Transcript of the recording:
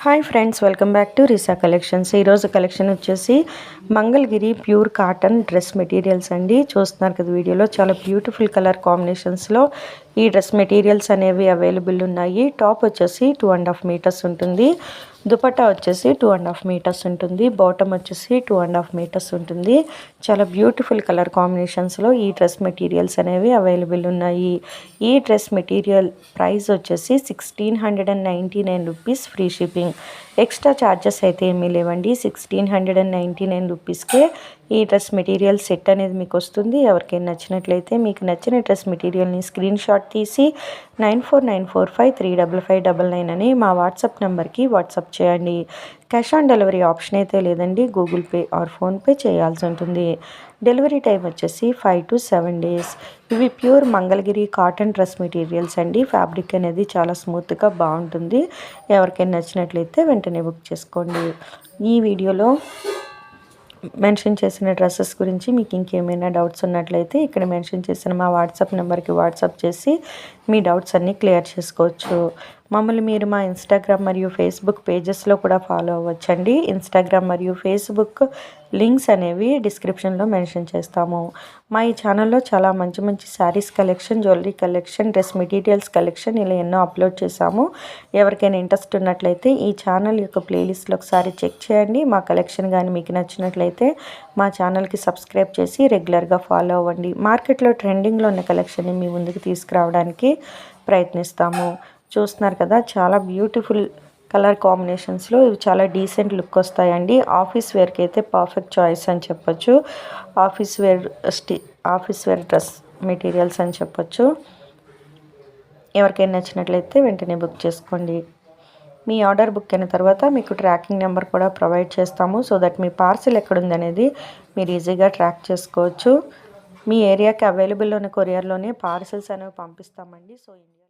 Hi friends, welcome back to Risa collections. ఈరోజు collection వచ్చేసి Mangalagiri pure cotton dress materials అండి. చూస్తున్నారు కదా వీడియోలో, చాలా బ్యూటిఫుల్ కలర్ కాంబినేషన్స్లో ఈ డ్రెస్ మెటీరియల్స్ అనేవి అవైలబుల్ ఉన్నాయి. టాప్ వచ్చేసి 2.5 మీటర్స్ ఉంటుంది. దుపట్టా వచ్చేసి 2.5 మీటర్స్ ఉంటుంది. బాటమ్ వచ్చేసి 2.5 మీటర్స్ ఉంటుంది. చాలా బ్యూటిఫుల్ కలర్ కాంబినేషన్స్లో ఈ డ్రెస్ మెటీరియల్స్ అనేవి అవైలబుల్ ఉన్నాయి. ఈ డ్రెస్ మెటీరియల్ ప్రైస్ వచ్చేసి 1699 rupees, free shipping. Extra charges అయితే ఏమీ లేవండి. 1699 రూపీస్కే ఈ డ్రెస్ మెటీరియల్ సెట్ అనేది మీకు వస్తుంది. ఎవరికైనా నచ్చినట్లయితే మీకు నచ్చిన డ్రెస్ మెటీరియల్ని స్క్రీన్ షాట్ తీసి 9494535599 అని మా వాట్సాప్ నెంబర్కి వాట్సాప్ చేయండి. క్యాష్ ఆన్ డెలివరీ ఆప్షన్ అయితే లేదండి. గూగుల్ పే ఆర్ ఫోన్పే చేయాల్సి ఉంటుంది. డెలివరీ టైం వచ్చేసి 5 to 7 days. ఇవి pure Mangalagiri cotton dress materials అండి. ఫ్యాబ్రిక్ అనేది చాలా స్మూత్గా బాగుంటుంది. ఎవరికైనా నచ్చినట్లయితే వెంటనే బుక్ చేసుకోండి. ఈ వీడియోలో మెన్షన్ చేసిన డ్రెస్సెస్ గురించి మీకు ఇంకేమైనా డౌట్స్ ఉన్నట్లయితే ఇక్కడ మెన్షన్ చేసిన మా వాట్సాప్ నెంబర్కి వాట్సాప్ చేసి మీ డౌట్స్ అన్నీ క్లియర్ చేసుకోవచ్చు. మమ్మల్ని మీరు మా ఇన్స్టాగ్రామ్ మరియు ఫేస్బుక్ పేజెస్లో కూడా ఫాలో అవ్వచ్చండి. ఇన్స్టాగ్రామ్ మరియు ఫేస్బుక్ లింక్స్ అనేవి డిస్క్రిప్షన్లో మెన్షన్ చేస్తాము. మా ఈ ఛానల్లో చాలా మంచి మంచి saris collection, jewellery collection, dress materials collection ఇలా ఎన్నో అప్లోడ్ చేశాము. ఎవరికైనా ఇంట్రెస్ట్ ఉన్నట్లయితే ఈ ఛానల్ యొక్క ప్లేలిస్ట్లో ఒకసారి చెక్ చేయండి. మా కలెక్షన్ కానీ మీకు నచ్చినట్లయితే మా ఛానల్కి సబ్స్క్రైబ్ చేసి రెగ్యులర్గా ఫాలో అవ్వండి. మార్కెట్లో ట్రెండింగ్లో ఉన్న కలెక్షన్ని మీ ముందుకు తీసుకురావడానికి ప్రయత్నిస్తాము. చూస్తున్నారు కదా, చాలా బ్యూటిఫుల్ కలర్ కాంబినేషన్స్లో ఇవి చాలా డీసెంట్ లుక్ వస్తాయండి. ఆఫీస్ వేర్కి అయితే పర్ఫెక్ట్ చాయిస్ అని చెప్పొచ్చు. ఆఫీస్ వేర్ డ్రెస్ మెటీరియల్స్ అని చెప్పొచ్చు. ఎవరికైనా నచ్చినట్లయితే వెంటనే బుక్ చేసుకోండి. మీ ఆర్డర్ బుక్ అయిన తర్వాత మీకు ట్రాకింగ్ నెంబర్ కూడా ప్రొవైడ్ చేస్తాము. సో దట్ మీ పార్సిల్ ఎక్కడుంది అనేది మీరు ఈజీగా ట్రాక్ చేసుకోవచ్చు. మీ ఏరియాకి అవైలబుల్ ఉన్న కొరియర్లోనే పార్సిల్స్ అనేవి పంపిస్తామండి. So India